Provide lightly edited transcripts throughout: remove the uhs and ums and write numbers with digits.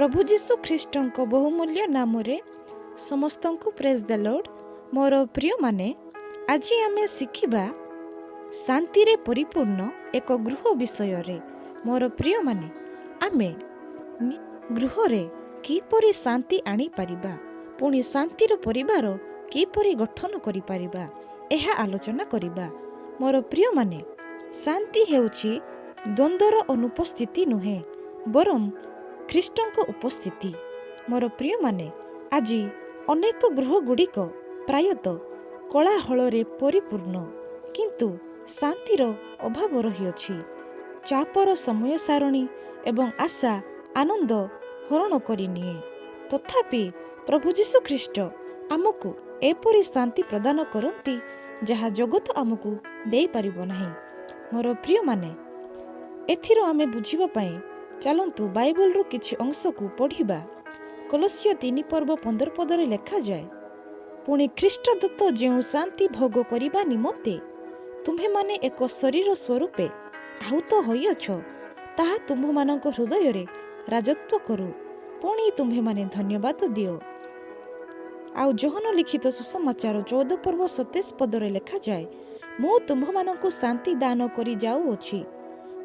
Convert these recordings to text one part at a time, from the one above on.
प्रभु जीशु ख्रीष्टଙ୍କ बहुमूल्य नामरे समस्तଙ୍କୁ praise the Lord. मोर प्रिय माने आज आमे शिखिबा शांति रे परिपूर्ण एक गृह विषय रे। मोर प्रिय माने आमे गृह रे किपरि शांति आनी परिबा, पुणी शांतिर परिवार किपरि गठन करि परिबा एहा आलोचना करिबा। मोर प्रिय माने शांति हेउछि द्वंद्वर अनुपस्थिति नुहे बरम ख्रीष्टଙ୍କ उपस्थिति। मोर प्रिय माने आज अनेक गृह गुड़िक प्रायतः कोलाहल रे परिपूर्ण किंतु शांतिर अभाव रही। चापर समय सारणी एवं आशा आनंद हरण करनिए, तथापि प्रभु जीशु ख्रीष्ट आमको एपरी शांति प्रदान करती जहाँ जगत आमको दे पारिबो नाही। मोर प्रिय माने एथिरो आमे बुझिबा पई चलतु बाइबल रू किछि अंश को पढ़िबा। कोलोसियो 3:15 पदरे लेखा जाए, पुणी ख्रीष्ट दत्त जो शांति भोग करिबा निमते तुम्हे माने एक शरीर स्वरूपे आहूत होइअछ, ताहा तुम्ह मानक हृदय रे राजत्व करू, पुणी तुम्हे माने धन्यवाद दियो। आउ जोहन लिखित सुसमाचार 14 पर्व 27 पदरे लेखा जाए, मु तुम्ह मानक शांति दान करी जाऊ अछि,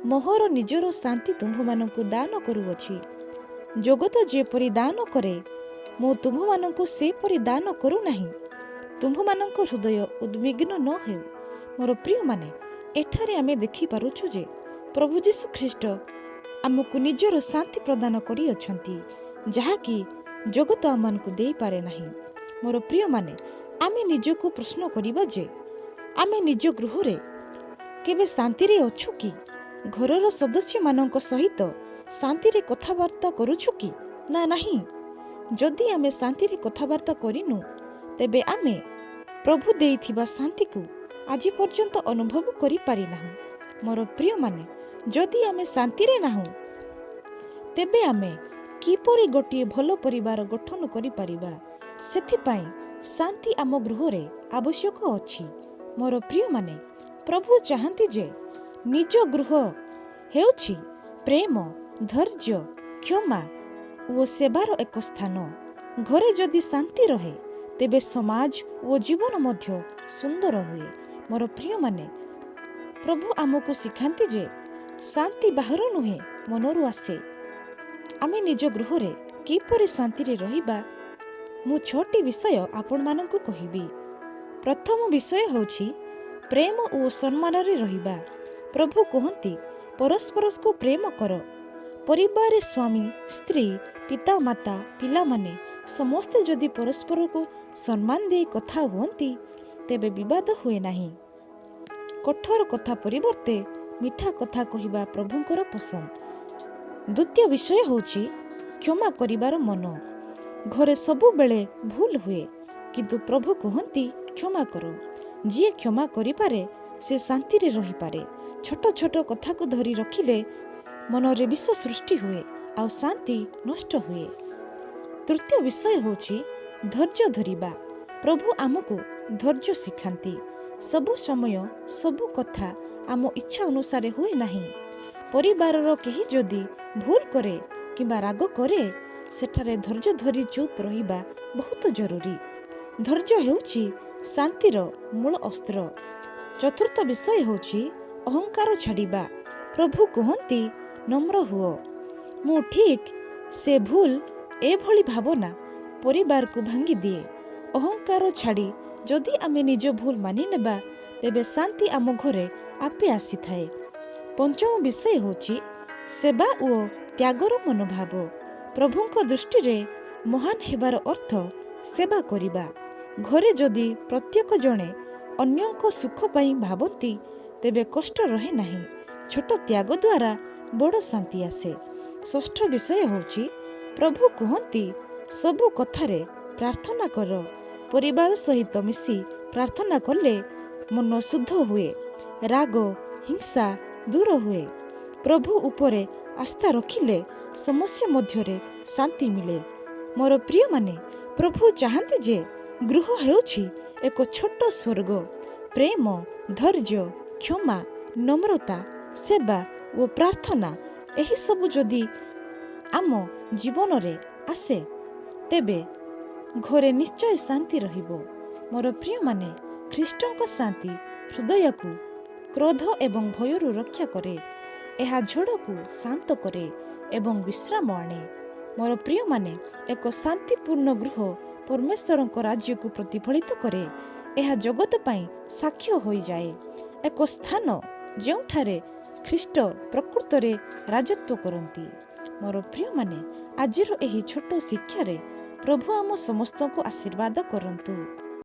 मोहर निजर शांति तुम्ह मानक दान करूअछि। जगत जेपरि दान करे मु तुम्ह मानक से परि दान करू नाही, तुम्ह मानक हृदय उद्विग्न न हेउ। मोर प्रिय माने एठारे आमे देखि पारुछु जे प्रभु जीशु ख्रीष्ट आमको निजर शांति प्रदान करी अछंती, जहा कि जगत आमनको देई पारे नाही। मोर प्रिय माने आमे निजको प्रश्न करिबा जे आमे निज गृह रे केबे शांति रे अछु कि? घरर सदस्य मानक सहित शांति रे कथावार्ता करूछु कि ना नहीं? जदि आमे शांति रे कथावार्ता करिनु तेबे आमे प्रभु देइथिबा शांति को आज पर्यंत अनुभव करि पारि नाहु। मोर प्रिय माने जदि आमे शांति रे नाहु तेबे आमे किपरि गोटिए भलो परिवार गठन करि पारिबा? सेथि पई शांति आम गृह रे आवश्यक अछि। मोर प्रिय माने प्रभु चाहंती जे निज गृह हेउछि प्रेम, धैर्य, क्षमा ओ सेवार एक स्थान। घरे जदि शांति रहे तेबे समाज ओ जीवन मध्य सुंदर हुए। मोर प्रिय माने प्रभु आमको सिखांती जे शांति बाहर नुहे मनरु आसे। आमे निज गृह रे किपरि शांति रे रहिबा मु 6टी विषय आपण मानकु कहिबी। प्रथम विषय होछि प्रेम ओ सम्मान रे रहिबा। प्रभु कहती परस्पर को प्रेम कर। परिवार स्वामी, स्त्री, पिता, माता, पिला माने समस्ते जदि परस्पर को सम्मान दे कथा हुअंती तेबे विवाद हुए नाही। कठोर कथा परिवर्ते मिठा कथा कहिबा प्रभुंकर पसंद। द्वितीय विषय होछि क्षमा करिबार मन। घरे सबु बेले भूल हुए किंतु प्रभु कहती क्षमा करो। जी क्षमा करि पारे से शांति रे रहि पारे। छोट छोट कथा को धरी रखिले मन रे विष सृष्टि हुए आउ शांति नष्ट हुए। तृतीय विषय होछि धैर्य धरिबा। प्रभु आमको धैर्य सिखांती। सबु समय सबु कथा आम इच्छा अनुसार हुए नाही। परिवार रो केही जदि भूल करे किबा राग करे सेठारे धैर्य धरी चुप रहिबा बहुत जरूरी। धैर्य हेउछि शांतिर मूल अस्त्र। चतुर्थ विषय होछि अहंकार छाड़िबा। प्रभु कहती नम्र हुओ। मु ठीक से भूल एभली भावना परिवार को भांगी दिए। अहंकार छाड़ी जदि आमे निज भूल मानि नेबा तेबे शांति आम घरे आपे आसी थाए। पंचम विषय होछि सेवा ओ त्यागर मनोभाव। प्रभुंक दृष्टि रे महान हेबार अर्थ सेवा करिबा। घरे जदि प्रत्येक जणे अन्यंक सुख पई भाबती तेबे कष्ट रहे नाही। छोट त्याग द्वारा बड़ शांति आसे। षष्ठ विषय होछि प्रभु कहती सबु कथारे प्रार्थना कर। परिवार सहित मिसी प्रार्थना कले मन शुद्ध हुए, राग हिंसा दूर हुए। प्रभु उपरे आस्था रखिले समस्या मध्यरे शांति मिले। मोर प्रिय माने प्रभु चाहती जे गृह हेउछि एक छोट स्वर्ग। प्रेम, धैर्य, क्षमा, नम्रता, सेवा ओ प्रार्थना एही सब जदि ଆମ ଜୀବନରେ ଆସେ, ତେବେ ଘରେ ନିଶ୍ଚୟ ଶାନ୍ତି ରହିବ। ମୋର ପ୍ରିୟମାନେ, ଖ୍ରୀଷ୍ଟଙ୍କ ଶାନ୍ତି ହୃଦୟକୁ କ୍ରୋଧ ଏବଂ ଭୟରୁ ରକ୍ଷା କରେ। ଏହା ଝଡ଼କୁ ଶାନ୍ତ କରେ ଏବଂ ବିଶ୍ରାମ ଆଣେ। ମୋର ପ୍ରିୟମାନେ, ଏକ ଶାନ୍ତିପୂର୍ଣ୍ଣ ଗୃହ ପରମେଶ୍ୱରଙ୍କ ରାଜ୍ୟକୁ ପ୍ରତିଫଳିତ କରେ। ଏହା ଜଗତ ପାଇଁ ସାକ୍ଷ୍ୟ ହୋଇଯାଏ, ଏକ ସ୍ଥାନ ଯେଉଁଠାରେ ଖ୍ରୀଷ୍ଟ ପ୍ରକୃତରେ ରାଜତ୍ୱ କରନ୍ତି। ମୋର ପ୍ରିୟମାନେ, ଆଜିର ଏହି ଛୋଟ ଶିକ୍ଷାରେ ପ୍ରଭୁ ଆମ ସମସ୍ତଙ୍କୁ ଆଶୀର୍ବାଦ କରନ୍ତୁ।